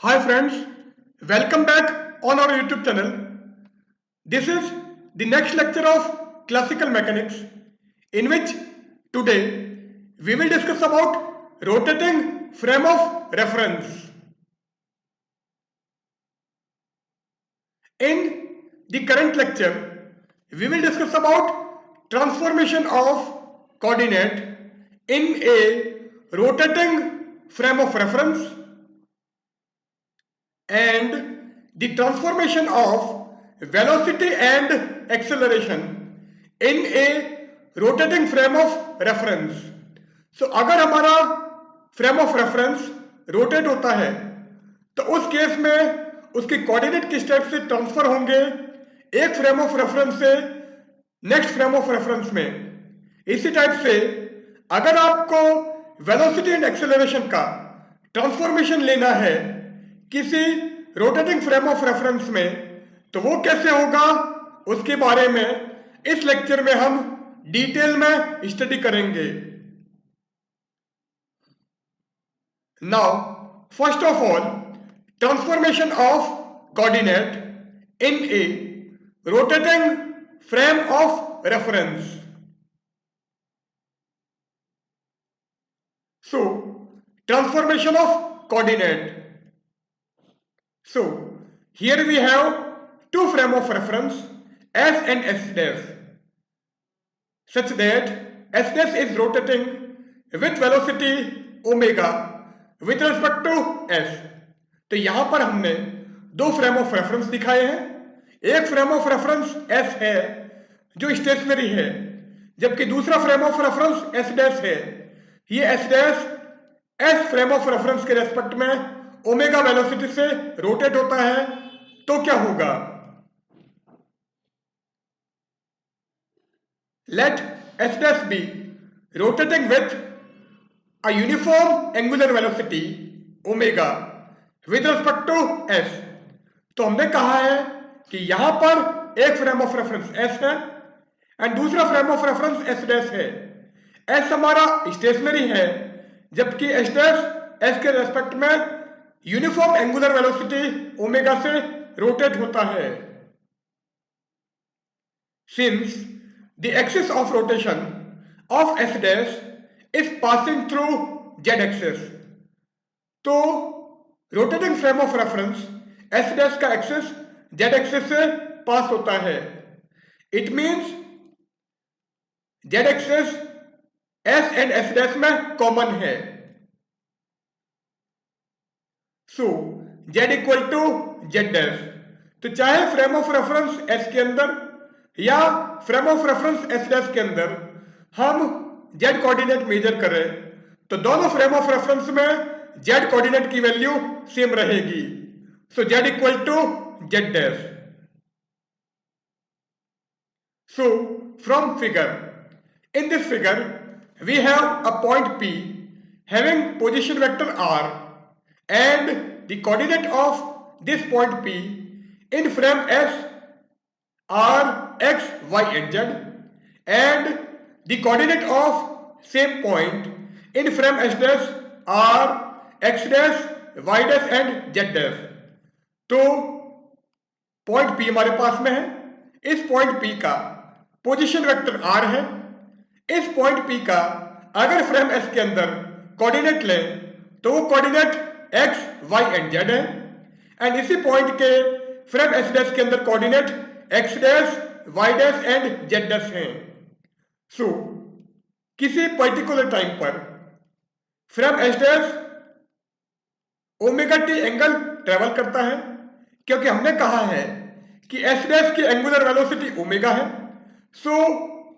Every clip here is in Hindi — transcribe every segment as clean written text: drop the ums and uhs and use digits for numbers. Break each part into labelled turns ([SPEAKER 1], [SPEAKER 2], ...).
[SPEAKER 1] Hi friends, welcome back on our YouTube channel. This is the next lecture of classical mechanics in which today we will discuss about rotating frame of reference. In the current lecture, we will discuss about transformation of coordinate in a rotating frame of reference and the transformation of velocity and acceleration in a rotating frame of reference. So अगर हमारा फ्रेम ऑफ रेफरेंस रोटेट होता है तो उस केस में उसके कोऑर्डिनेट किस टाइप से ट्रांसफर होंगे एक फ्रेम ऑफ रेफरेंस से नेक्स्ट फ्रेम ऑफ रेफरेंस में। इसी टाइप से अगर आपको वेलोसिटी एंड एक्सेलरेशन का ट्रांसफॉर्मेशन लेना है किसी रोटेटिंग फ्रेम ऑफ रेफरेंस में तो वो कैसे होगा उसके बारे में इस लेक्चर में हम डिटेल में स्टडी करेंगे। Now first of all transformation of coordinate in a rotating frame of reference. So transformation of coordinate. So here we have two frame of reference S and S dash such that S dash is rotating with velocity omega with respect to S. तो यहां पर हमने दो फ्रेम ऑफ रेफरेंस दिखाए हैं। एक फ्रेम ऑफ रेफरेंस S है जो स्टेशनरी है जबकि दूसरा frame of reference S dash है। ये S dash S frame of reference के रेस्पेक्ट में ओमेगा वेलोसिटी से रोटेट होता है तो क्या होगा let S dash be rotating with a uniform angular velocity omega with respect to S. तो हमने कहा है कि यहां पर एक फ्रेम ऑफ रेफरेंस एस है एंड दूसरा frame of reference S dash है। एस हमारा स्टेशनरी है जबकि एस डैश एस के रेस्पेक्ट में यूनिफॉर्म एंगुलर वेलोसिटी ओमेगा से रोटेट होता है। Since the axis of rotation of S dash is passing through Z axis तो rotating frame of reference S dash का एक्सिस जेड एक्सिस से पास होता है। It means Z axis S and S dash में कॉमन है। So Z equal to Z dash. तो चाहे फ्रेम ऑफ रेफरेंस एस के अंदर या frame of reference S dash के अंदर हम जेड कोऑर्डिनेट मेजर करें तो दोनों फ्रेम ऑफ रेफरेंस में जेड कोऑर्डिनेट की वैल्यू सेम रहेगी। So Z equal to Z dash. So from figure in this figure we have a point P having position vector r and the coordinate of this point P in frame S are x, y and z and the coordinate of same point in frame S dash are x dash, y dash and z dash। तो पॉइंट P हमारे पास में है। इस पॉइंट P का पोजीशन वेक्टर r है। इस पॉइंट P का अगर फ्रेम S के अंदर कोऑर्डिनेट लें तो वो coordinate x, y and z है एंड इसी पॉइंट के फ्रेम S डैश के अंदर coordinate x dash, y dash and z dash हैं। सो किसी पर्टिकुलर टाइम पर frame S dash omega T angle travel करता है क्योंकि हमने कहा है कि S डैश की एंगुलर वेलोसिटी ओमेगा है। सो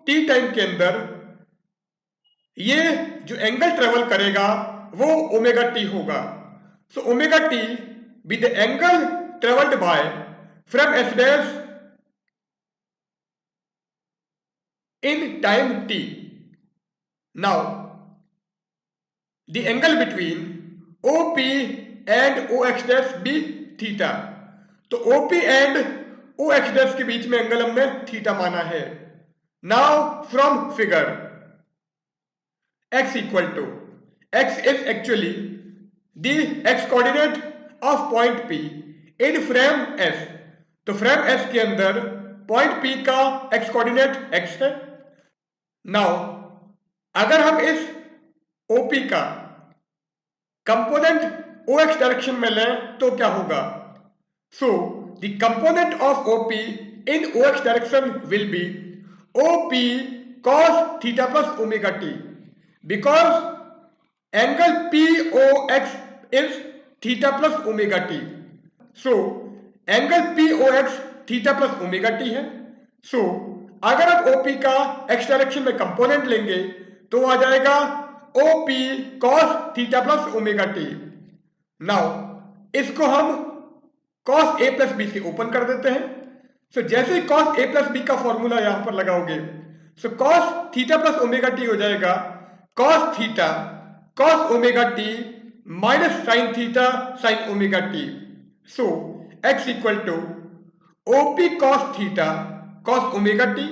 [SPEAKER 1] t टाइम के अंदर ये जो एंगल ट्रेवल करेगा वो ओमेगा टी होगा। So omega T be the angle travelled by from S dash in time T. Now the angle between OP and OX dash be theta. तो OP एंड OX डैश के बीच में एंगल हमने थीटा माना है। Now from figure x equal to x is actually the x coordinate of point P in frame S। तो फ्रेम S के अंदर पॉइंट P का x कोऑर्डिनेट x है। नाउ अगर हम इस OP का कंपोनेंट OX डायरेक्शन में लें तो क्या होगा? सो the component of OP in OX direction will be OP cos theta plus omega t, because angle POX is theta plus omega t. So angle POX theta plus omega t है। So अगर आप OP का x डायरेक्शन में कंपोनेंट लेंगे तो आ जाएगा OP cos theta plus omega t। Now इसको हम cos A plus B से ओपन कर देते हैं। सो जैसे ही cos A plus B का फॉर्मूला यहां पर लगाओगे, so cos theta plus omega T हो जाएगा cos theta cos omega T minus sine theta sine omega T. So x equal to OP cos theta cos omega T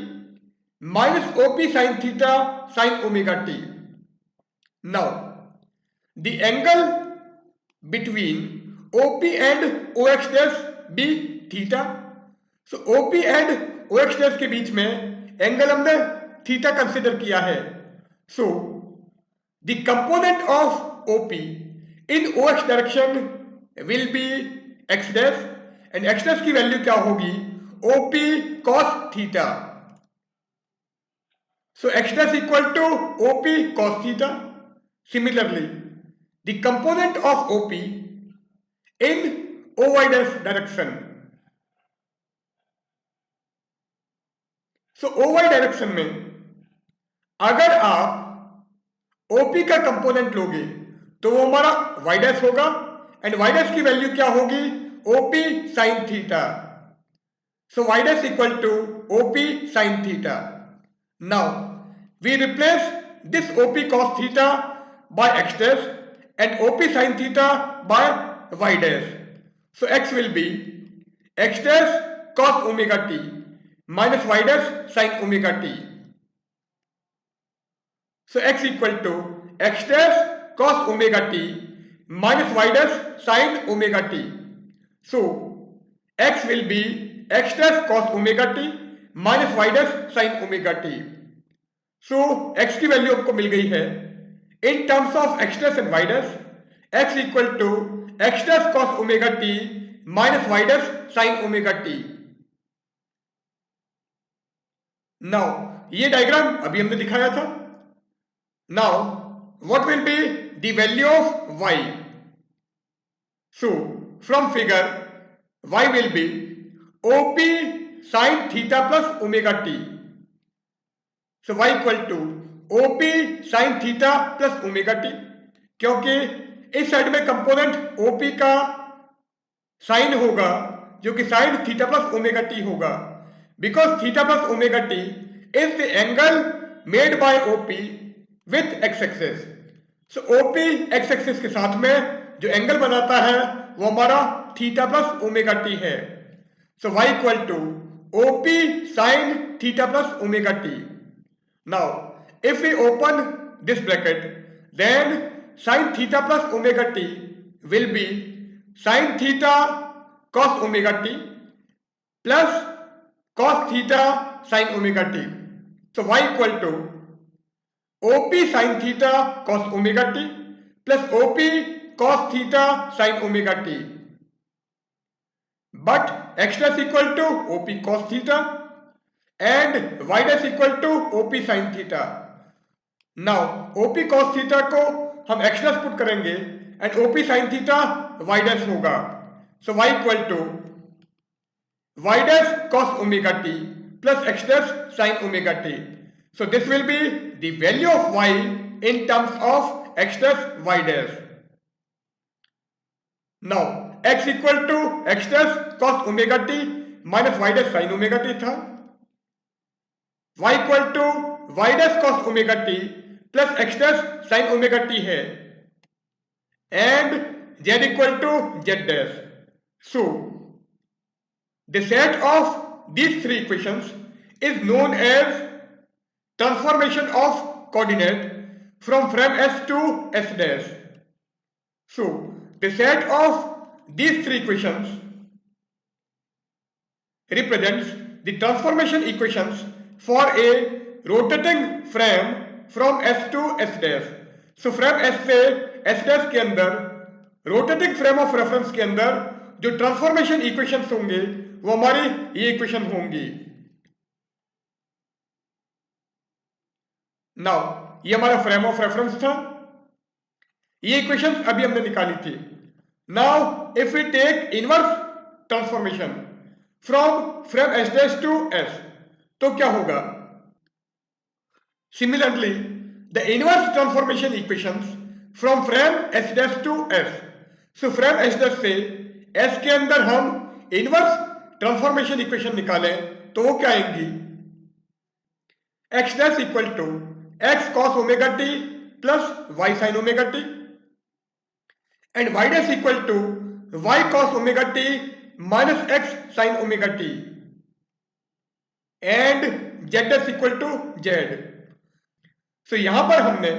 [SPEAKER 1] minus OP sine theta sine omega T. Now the angle between OP and OX dash be theta. So OP and OX dash के बीच में एंगल हमने थीटा कंसिडर किया है। So the component of OP in OX direction will be x dash and x dash की वैल्यू क्या होगी? OP cos theta. So x dash equal to OP cos theta. Similarly the component of OP in OY dash direction, so OY direction में अगर आप OP का कंपोनेंट लोगे तो वो हमारा y डैश होगा एंड y डैश की वैल्यू क्या होगी? OP sine theta. So y dash equal to OP sine theta. Now we replace this OP cos theta by x dash and OP sine theta by y dash. So x will be x dash cos omega t minus y dash sin omega t. So x equal to x dash cos omega t minus y dash sin omega t. So x will be x dash cos omega t minus y dash sin omega t. So x की वैल्यू आपको मिल गई है in terms of x dash and y dash, x equal to x dash cos omega t minus y dash sin omega t. Now ये डायग्राम अभी हमने दिखाया था। Now what will be the value of y? So from figure y will be OP sin theta plus omega t। So y equal to OP sin theta plus omega t, क्योंकि इस साइड में कंपोनेंट OP का साइन होगा जो कि sine theta plus omega t होगा, because theta plus omega t is the angle made by OP with x-axis. So OP x-axis के साथ में जो एंगल बनाता है वो हमारा थीटा प्लस ओमेगा t है। So y equal to OP sin theta plus omega t. Now if we open this bracket, then sin theta plus omega t will be sin theta cos omega t plus cos theta sin omega t. So y equal to OP sin theta cos omega t plus OP cos theta sin omega t. But x dash equal to OP cos theta and y dash equal to OP sin theta. Now OP cos theta को हम x dash पुट करेंगे and OP sin theta y dash होगा. So y equal to y dash cos omega t plus x dash sin omega t. So this will be the value of y in terms of x dash y dash. Now x equal to x dash cos omega t minus y dash sin omega t था, y equal to y dash cos omega t plus x dash sin omega t है and z equal to z dash. So the set of these three equations is known as transformation of coordinate from frame S to S dash. So the set of these three equations represents the transformation equations for a rotating frame from S to S dash. So frame S से S dash के अंदर रोटेटिंग फ्रेम ऑफ रेफरेंस के अंदर जो ट्रांसफॉर्मेशन इक्वेशंस होंगे वो हमारी ये इक्वेशन होंगी. नाउ ये हमारा फ्रेम ऑफ रेफरेंस था, ये इक्वेशंस अभी हमने निकाली थी. Now if we take inverse transformation from frame S dash to S, तो क्या होगा? Similarly, the inverse transformation equations from frame S dash to S. So frame S dash से S के अंदर हम inverse transformation equation निकालें तो वो क्या आएंगी? X dash equal to X cos omega t plus Y sin omega t and Y dash equal to Y cos omega t minus X sin omega t and Z dash equal to Z. So यहां पर हमने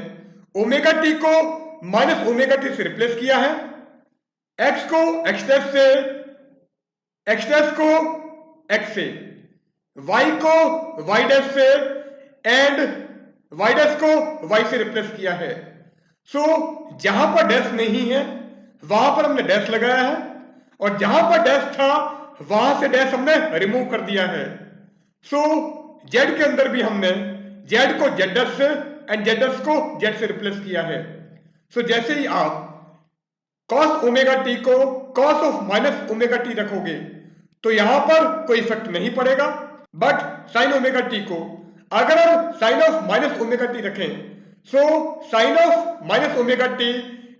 [SPEAKER 1] ओमेगा टी को माइनस ओमेगा टी से रिप्लेस किया है, एक्स को एक्स डैश से, एक्स डैश को एक्स से, वाई को वाई डैश से एंड वाई डैश को वाई से रिप्लेस किया है. सो जहां पर डैश नहीं है वहां पर हमने डैश लगाया है और जहां पर डैश था वहां से डैश हमने रिमूव कर दिया है. सो जेड के अंदर भी हमने जेड को जेड डैश से एंड जेड डैश को जेड से रिप्लेस किया है. सो जैसे ही आप cos ओमेगा टी को cos of minus omega T रखोगे तो यहां पर कोई इफेक्ट नहीं पड़ेगा, बट साइन ओमेगा टी को अगर हम sine of minus omega T रखें so sine of minus omega T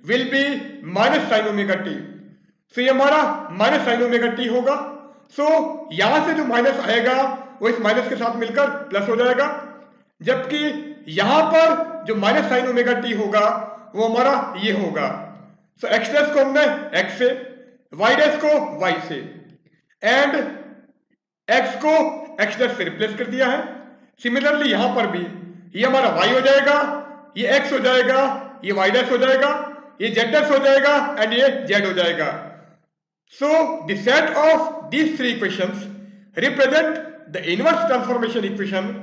[SPEAKER 1] will be minus sine omega T. So ये हमारा माइनस साइन ओमेगा टी होगा. सो यहां से जो माइनस आएगा वो इस माइनस के साथ मिलकर प्लस हो जाएगा, जबकि यहां पर जो माइनस साइन ओमेगा टी होगा वो हमारा ये होगा. सो एक्स डैश को हमने एक्स से, वाई डैश को वाई से एंड एक्स को एक्स डैश से रिप्लेस कर दिया है. सिमिलरली यहां पर भी ये हमारा वाई हो जाएगा, ये एक्स हो जाएगा, ये वाई डैश हो जाएगा, ये जेड डैश हो जाएगा एंड ये जेड हो जाएगा. So the set of these three equations represent the inverse transformation equation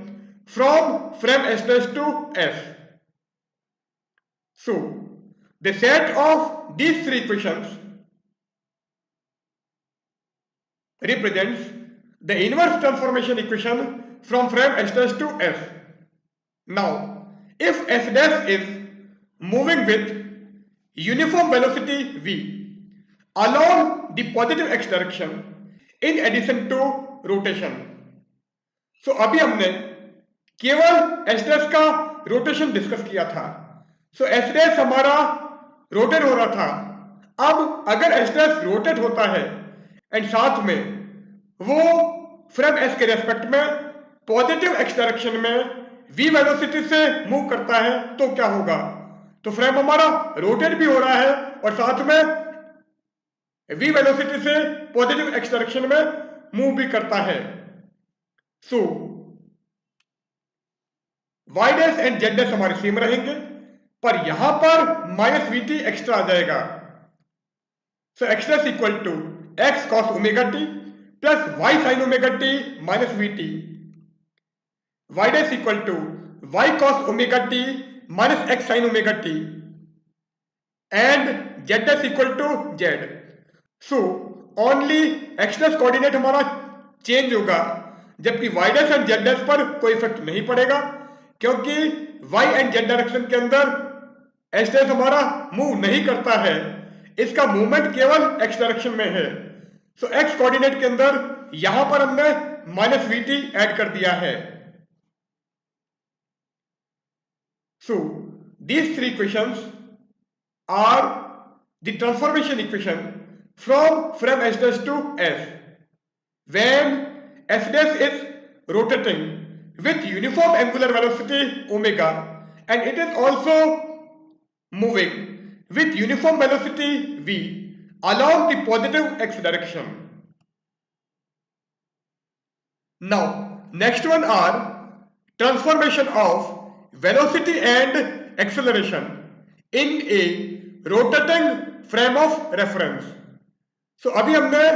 [SPEAKER 1] from frame S dash to S. So, the set of these three equations represents the inverse transformation equation from frame S dash to S. Now, if S dash is moving with uniform velocity v along the positive x direction in addition to rotation. So, अभी हमने केवल एस डैश का रोटेशन डिस्कस किया था. सो एस डैश हमारा रोटेट हो रहा था. अब अगर एस डैश रोटेट होता है एंड साथ में वो फ्रेम एस के रेस्पेक्ट में पॉजिटिव एक्स डायरेक्शन में वी वेलोसिटी से मूव करता है तो क्या होगा? तो फ्रेम हमारा रोटेट भी हो रहा है और साथ में वी वेलोसिटी से पॉजिटिव एक्स डायरेक्शन में मूव भी करता है. So Y dash and Z dash हमारे सेम रहेंगे, पर यहां पर माइनस वी टी एक्स्ट्रा आ जाएगा. So X dash equal to X cos omega T plus Y sine omega T minus V T, Y dash equal to Y cos omega T minus X sine omega T and Z dash equal to Z. So only X dash coordinate हमारा चेंज होगा, जबकि Y dash and Z dash पर कोई इफेक्ट नहीं पड़ेगा क्योंकि y एंड जेड डायरेक्शन के अंदर एस डैश हमारा मूव नहीं करता है, इसका मूवमेंट केवल x डायरेक्शन में है. सो x कोऑर्डिनेट के अंदर यहां पर हमने माइनस वी टी एड कर दिया है. So these three equations are the transformation equation from frame S dash to S when S dash is rotating with uniform angular velocity omega and it is also moving with uniform velocity v along the positive x direction. Now next one are transformation of velocity and acceleration in a rotating frame of reference. अभी हमने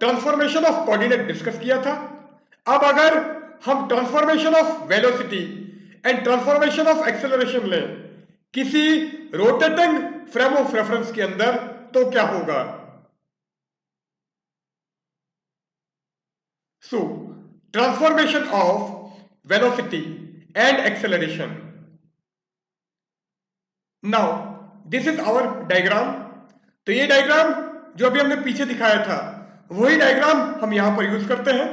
[SPEAKER 1] ट्रांसफॉर्मेशन ऑफ कोऑर्डिनेट डिस्कस किया था। अब अगर हम transformation of velocity and transformation of acceleration लें किसी रोटेटिंग फ्रेम ऑफ रेफरेंस के अंदर, तो क्या होगा? So, transformation of velocity and acceleration. Now, this is our diagram. तो ये डायग्राम जो अभी हमने पीछे दिखाया था वही डायग्राम हम यहां पर यूज करते हैं।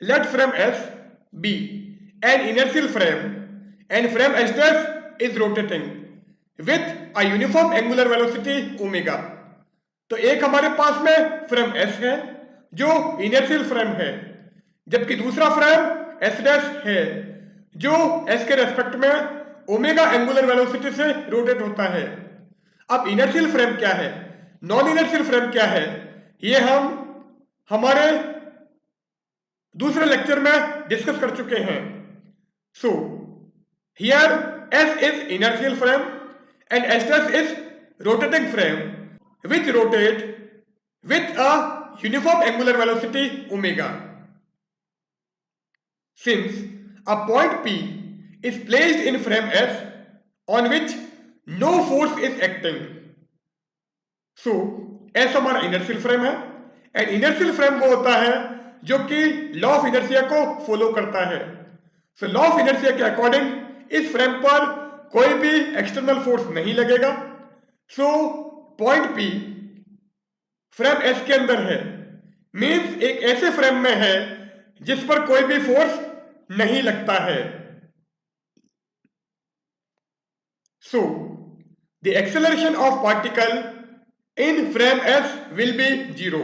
[SPEAKER 1] Let frame S be an inertial frame and frame S dash is rotating with a uniform angular velocity omega. तो एक हमारे पास में फ्रेम S है जो इनर्शियल फ्रेम है, जबकि दूसरा फ्रेम S डैश है जो S के रेस्पेक्ट में ओमेगा एंगुलर वेलोसिटी से रोटेट होता है। अब इनर्शियल फ्रेम क्या है, नॉन इनर्शियल फ्रेम क्या है, ये हम हमारे दूसरे लेक्चर में डिस्कस कर चुके हैं। So here S is inertial frame and S dash is rotating frame which rotate with a uniform angular velocity omega. Since a point P is placed in frame S on which no force is acting, so S हमारा इनर्शियल फ्रेम है एंड इनर्शियल फ्रेम वो होता है जो कि लॉ ऑफ इनर्शिया को फॉलो करता है। सो लॉ ऑफ इनर्शिया के अकॉर्डिंग इस फ्रेम पर कोई भी एक्सटर्नल फोर्स नहीं लगेगा। So point P frame S के अंदर है, मीन्स एक ऐसे फ्रेम में है जिस पर कोई भी फोर्स नहीं लगता है। So the acceleration of particle in frame S will be 0.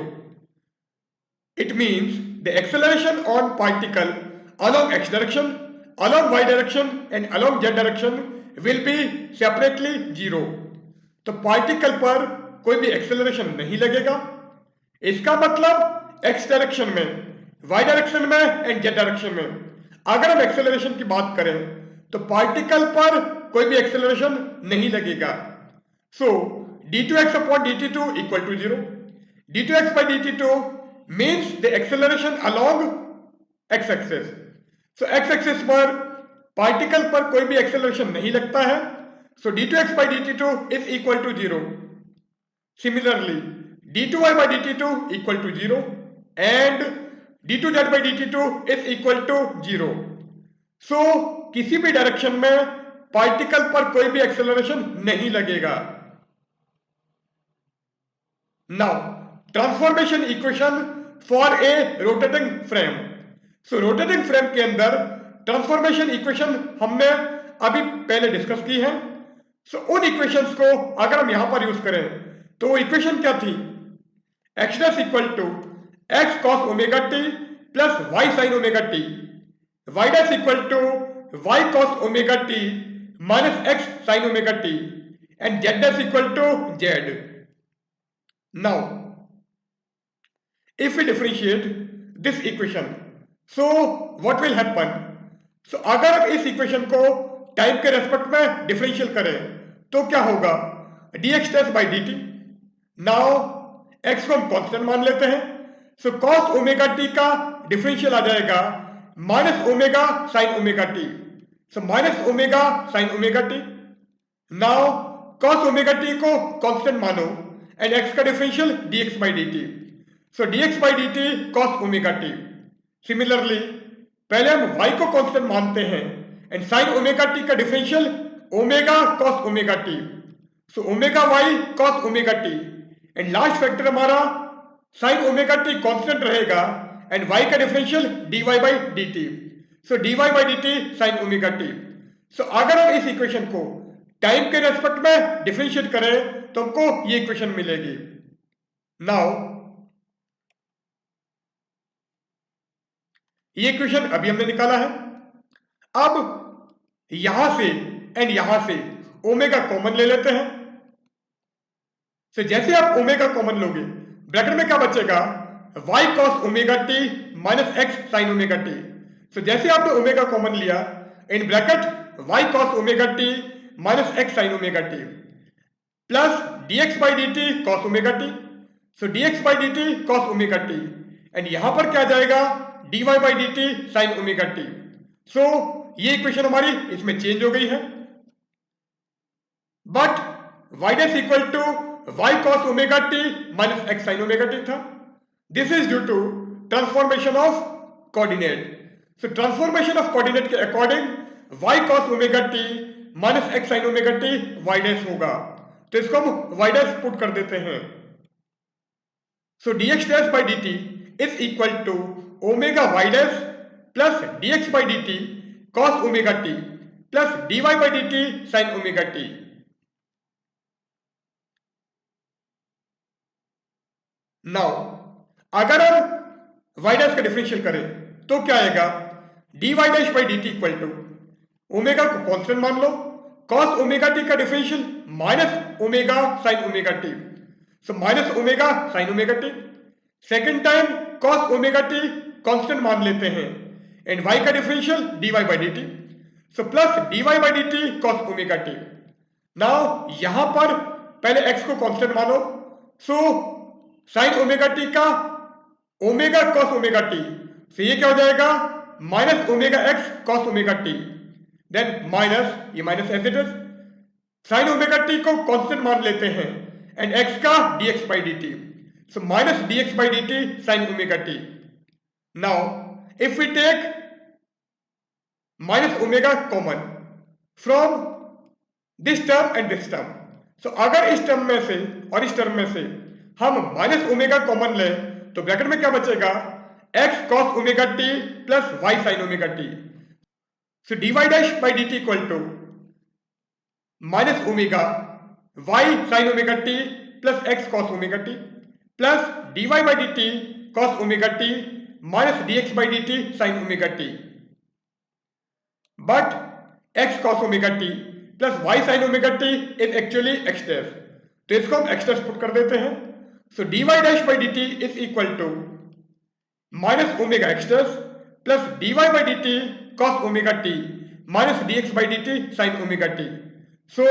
[SPEAKER 1] It means the acceleration on particle along x direction, along y direction and along z direction will be separately 0. तो पार्टिकल पर कोई भी एक्सेलरेशन नहीं लगेगा। इसका मतलब x डायरेक्शन में, y डायरेक्शन में एंड z डायरेक्शन में अगर हम एक्सेलरेशन की बात करें तो पार्टिकल पर कोई भी एक्सेलरेशन नहीं लगेगा। सो d2x upon dt2 equal to 0. d2x by dt2 means the acceleration along x-axis. So x-axis पर पार्टिकल पर कोई भी एक्सेलरेशन नहीं लगता है। So d2x by dt2 is equal to 0. Similarly, d2y by dt2 equal to 0 and d2z by dt2 is equal to 0. So किसी भी डायरेक्शन में पार्टिकल पर कोई भी एक्सेलरेशन नहीं लगेगा। Now, transformation equation for a rotating frame. So rotating frame के अंदर ट्रांसफॉर्मेशन इक्वेशन हमने अभी पहले डिस्कस की है। सो उन इक्वेशंस को अगर हम यहां पर यूज करें तो वो इक्वेशन क्या थी, x dash equal to x cos omega T plus y sin omega T, y dash equal to y cos omega T minus x sin omega T and z dash equal to z. Now, if we differentiate this equation, so what will happen? So अगर हम इस इक्वेशन को टाइम के रेस्पेक्ट में डिफरेंशियल करें तो क्या होगा, dx dash by dt. Now x को हम कांस्टेंट मान लेते हैं। सो cos ओमेगा टी का डिफरेंशियल आ जाएगा minus omega sine omega T. सो minus omega sine omega T. Now cos omega T को कांस्टेंट मानो एंड x का differential dx by dt. So dx by dt cos omega T. Similarly पहले हम y को कांस्टेंट मानते हैं एंड sin ओमेगा टी का differential omega cos omega T. So omega y cos omega T and last factor हमारा sin ओमेगा टी कांस्टेंट रहेगा एंड y का differential dy by dt. So dy by dt sin omega T. So अगर हम इस इक्वेशन को टाइम के रेस्पेक्ट में डिफरेंशिएट करें तो हमको ये इक्वेशन मिलेगी। नाउ ये इक्वेशन अभी हमने निकाला है। अब यहां से एंड यहां से ओमेगा कॉमन ले लेते हैं। तो जैसे आप ओमेगा कॉमन लोगे ब्रैकेट में क्या बचेगा, y cos omega T minus x sin omega T. So जैसे आपने ओमेगा कॉमन लिया in bracket y cos omega T minus x sin omega T plus dx by dt cos omega t. So dx by dt cos omega t and यहां पर क्या जाएगा dy by dt sin omega t. So ये इक्वेशन हमारी इसमें चेंज हो गई है. But y dash equal to y cos omega t minus x sin omega t था. This is due to transformation of coordinate. So transformation of coordinate के according y cos omega t minus x sin omega t y dash होगा. तो इसको हम y डैश पुट कर देते हैं. So dx dash by dt is equal to omega y dash plus dx by dt cos omega t plus dy by dt sin omega t. Now अगर हम y डैश का डिफरेंशियल करें तो क्या आएगा dy dash by dt equal to omega को कांस्टेंट मान लो, cos ओमेगा t का differential minus omega sin omega t. So minus omega sin omega t. Second time cos omega t constant मान लेते हैं एंड y का differential dy by dt. So plus dy by dt cos omega t. Now यहां पर पहले x को कांस्टेंट मानो. सो sin ओमेगा t का ओमेगा cos ओमेगा t. सो ये क्या हो जाएगा minus omega x cos omega t. Then minus ये minus as it is. Sine omega T को कांस्टेंट मान लेते हैं एंड x का dx by dt. So minus dx by dt sine omega T. Now if we take minus omega common from this term and this term. So अगर इस टर्म में से और इस टर्म में से हम माइनस ओमेगा कॉमन लें तो ब्रैकेट में क्या बचेगा x cos omega t plus y sin omega t. So dy dash by dt equal to minus omega y sin omega t plus x cos omega t plus dy by dt cos omega t minus dx by dt sin omega t. But x cos omega t plus y sin omega t is actually x dash. तो इसको हम x dash पुट कर देते हैं. So dy dash by dt is equal to minus omega x dash plus dy by dt cos omega t minus dx by dt sin omega t. So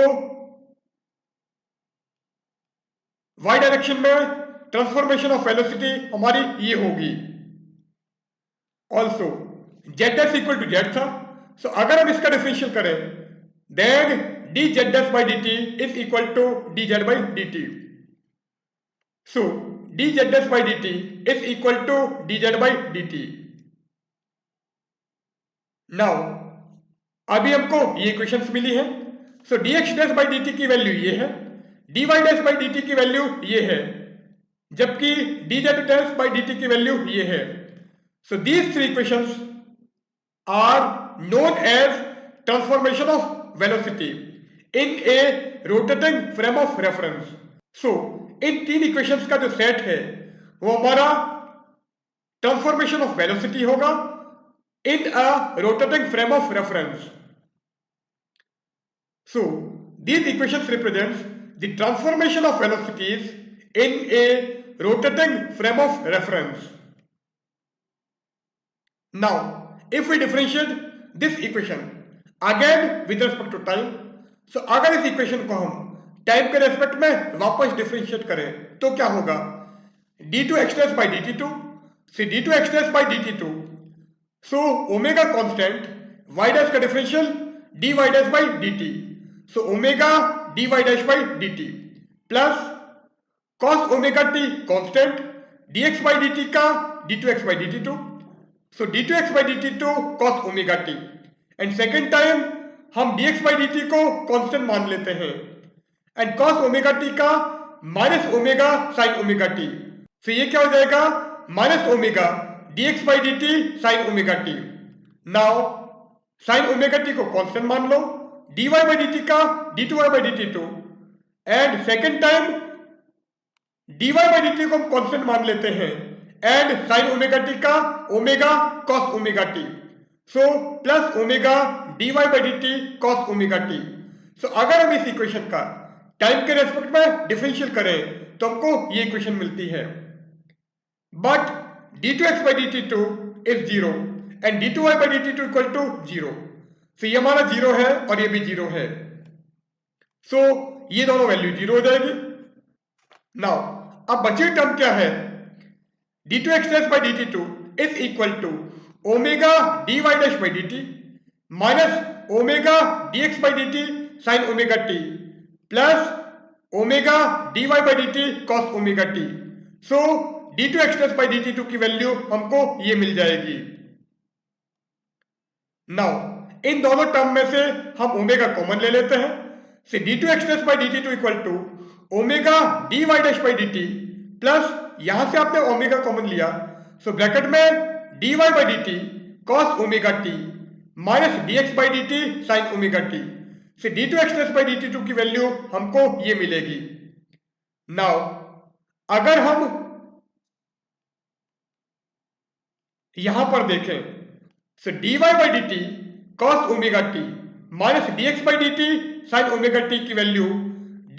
[SPEAKER 1] y direction में ट्रांसफॉर्मेशन ऑफ वेलोसिटी हमारी ये होगी. Also z dash equal to z था. सो अगर हम इसका डिफरेंशियल करें then dz dash by dt is equal to dz by dt. So dz dash by dt is equal to dz by dt. Now अभी हमको ये इक्वेशंस मिली है. So dx dash by dt की वैल्यू ये है, dy डैश बाई dt की वैल्यू ये है, जबकि dz डैश बाई dt की वैल्यू ये है. So these three equations are known as transformation of velocity in a rotating frame of reference. So इन तीन इक्वेशंस का जो सेट है वो हमारा ट्रांसफॉर्मेशन ऑफ वेलोसिटी होगा in a rotating frame of reference. So these equations represents the transformation of velocities in a rotating frame of reference. Now if we differentiate this equation again with respect to time, so अगर इस इक्वेशन को हम टाइम के रेस्पेक्ट में वापस डिफरेंशिएट करें तो क्या होगा d2x dash by dt2. see d2x dash by dt2. So omega constant y dash का differential dy dash by dt. So omega dy dash by dt plus cos omega t constant dx by dt का d2x by dt2. So d2x by dt2 cos omega t and second time हम dx by dt को कांस्टेंट मान लेते हैं एंड cos ओमेगा t का minus omega sin omega t. तो ये क्या हो जाएगा minus omega dx by dt sin omega t. Now sin omega t को कांस्टेंट मान लो, dy by dt का d2y by dt2 and second time dy by dt को हम कांस्टेंट मान लेते हैं एंड sin ओमेगा t का omega cos omega t. So plus omega dy by dt cos omega t. सो अगर हम इस इक्वेशन का टाइम के रेस्पेक्ट में डिफरेंशियल करें तो हमको ये इक्वेशन मिलती है. But d2x by dt2 is 0 and d2y by dt2 equal to 0. so ये हमारा 0 है और ये भी 0 है. so ये दोनों वैल्यू 0 हो जाएगी. नाउ अब बची टर्म क्या है, d2x dash by dt2 is equal to omega dy dash by dt minus omega dx by dt sin omega t plus omega dy by dt cos omega t. So d2x dash by dt2 की वैल्यू हमको ये मिल जाएगी. नाउ इन दोनों टर्म में से हम ओमेगा कॉमन ले लेते हैं. से d2x dash by dt2 equal to omega dy dash by dt plus यहां से आपने ओमेगा कॉमन लिया, सो ब्रैकेट में dy by dt cos omega t minus dx by dt sin omega t. से d2x dash by dt2 की वैल्यू हमको ये मिलेगी. नाउ अगर हम यहां पर देखें, सो dy by dt cos omega t minus dx by dt sin omega t की value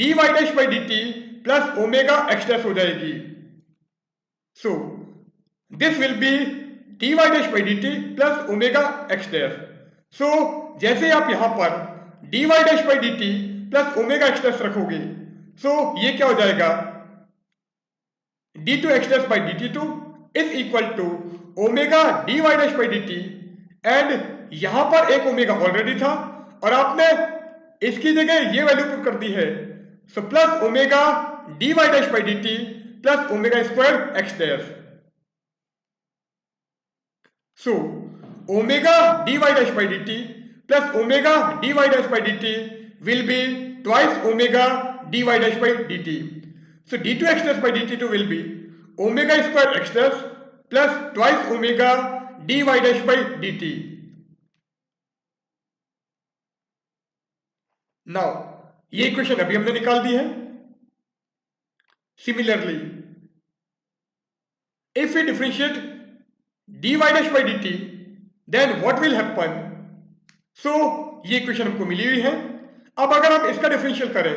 [SPEAKER 1] dy dash by dt plus omega x dash हो जाएगी. So this will be dy dash by dt plus omega x dash. So जैसे आप यहां पर dy dash by dt plus omega x dash रखोगे, सो ये क्या हो जाएगा, d2x dash by dt2 is equal to omega dy dash by dt and यहां पर एक ओमेगा ऑलरेडी था और आपने इसकी जगह ये वैल्यू पुट कर दी है, so plus omega dy dash by dt plus omega square x dash. So omega dy dash by dt plus omega dy dash by dt will be twice omega dy dash by dt. So d2x dash by dt2 will be omega square x dash plus twice omega dy dash by dt. Now ये इक्वेशन अभी हमने निकाल दी है. Similarly, if we differentiate dy dash by dt, then what will happen? So ये इक्वेशन हमको मिली हुई है. अब अगर हम इसका डिफरेंशियल करें,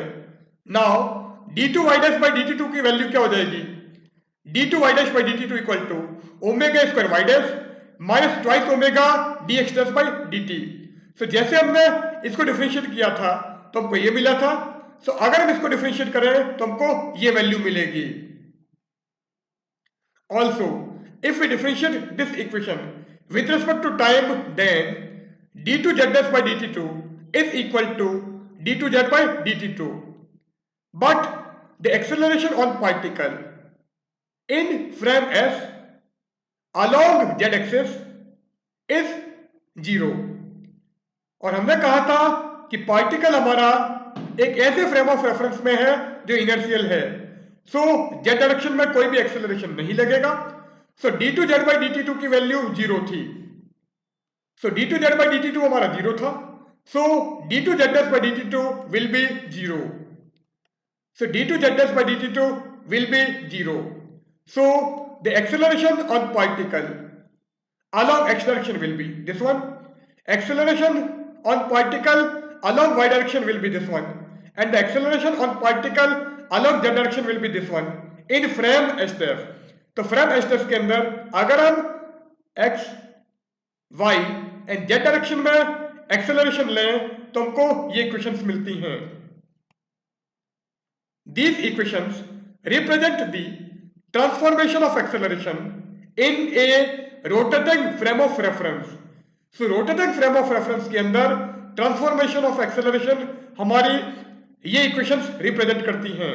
[SPEAKER 1] now d2y dash by dt2 की वैल्यू क्या हो जाएगी, d2y dash by dt2 equal to omega square y dash minus twice omega dx dash by dt. So जैसे हमने इसको डिफरेंशिएट किया था तो हमको ये मिला था, सो अगर हम इसको डिफरेंशिएट करें तो हमको ये वैल्यू मिलेगी. Also if we differentiate this equation with respect to time, then d2z dash by dt2 is equal to d2z by dt2, but the acceleration on particle in frame s along z axis is 0. और हमने कहा था कि पार्टिकल हमारा एक ऐसे फ्रेम ऑफ रेफरेंस में है जो इनर्शियल है, सो z डायरेक्शन में कोई भी एक्सेलरेशन नहीं लगेगा. सो d2z by dt2 की वैल्यू 0 थी, सो d2z by dt2 हमारा 0 था, सो d2z dash by dt2 will be 0. So d2z dash by dt2 will be 0. So the acceleration on particle along x direction will be this one, acceleration on particle along y direction will be this one, and the acceleration on particle along z direction will be this one in frame s dash. तो फ्रेम s dash के अंदर अगर हम x, y and z direction में एक्सेलरेशन लें तो हमको ये इक्वेशंस मिलती हैं. These equations represent the transformation of acceleration in a rotating frame of reference. So rotating frame of reference के अंदर ट्रांसफॉर्मेशन ऑफ एक्सेलरेशन हमारी ये इक्वेशंस रिप्रेजेंट करती हैं.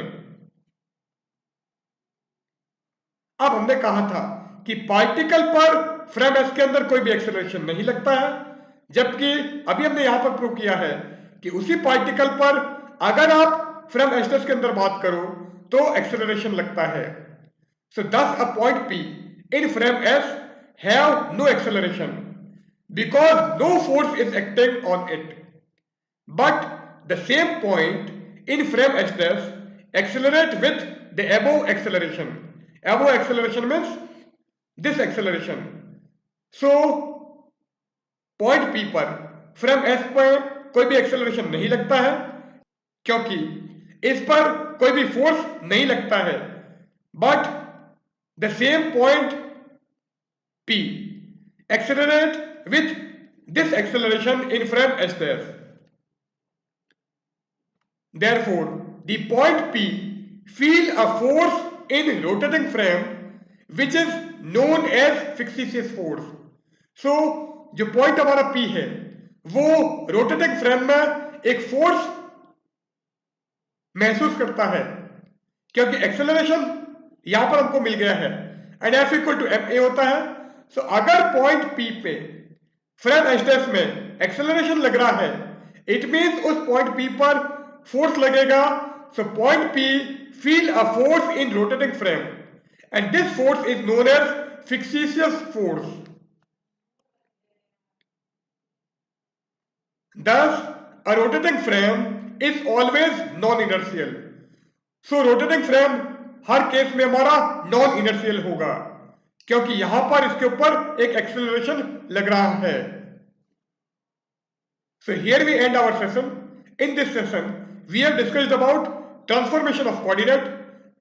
[SPEAKER 1] अब हमने कहा था कि पार्टिकल पर फ्रेम एस के अंदर कोई भी एक्सेलरेशन नहीं लगता है, जबकि अभी हमने यहां पर प्रूव किया है कि उसी पार्टिकल पर अगर आप फ्रेम एस के अंदर बात करो तो एक्सेलरेशन लगता है. So this a point P in frame S have no acceleration because no force is acting on it, but the same point in frame S accelerate with the above acceleration. Above acceleration means this acceleration. So point P पर फ्रेम S पर कोई भी एक्सेलरेशन नहीं लगता है क्योंकि इस पर कोई भी फोर्स नहीं लगता है, but the same point P accelerate with this acceleration in frame S dash. Therefore the point P feel a force in rotating frame which is known as fictitious force. So जो पॉइंट हमारा P है वो रोटेटिंग फ्रेम में एक फोर्स महसूस करता है क्योंकि एक्सेलरेशन यहां पर हमको मिल गया है and F equal to M A होता है. सो अगर पॉइंट P पे फ्रेम एक्सिस में एक्सेलरेशन लग रहा है इट मीन्स उस पॉइंट P पर फोर्स लगेगा. So point P feel a force in rotating frame and this force is known as fictitious force. Thus, a rotating frame is always non-inertial. So, rotating frame her case में हमारा नॉन इनर्शियल होगा क्योंकि यहां पर इसके ऊपर एक एक्सेलरेशन लग रहा है. So here we end our session. In this session, we have discussed about transformation of coordinate,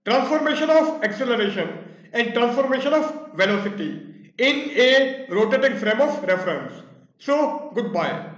[SPEAKER 1] transformation of acceleration and transformation of velocity in a rotating frame of reference. So, goodbye.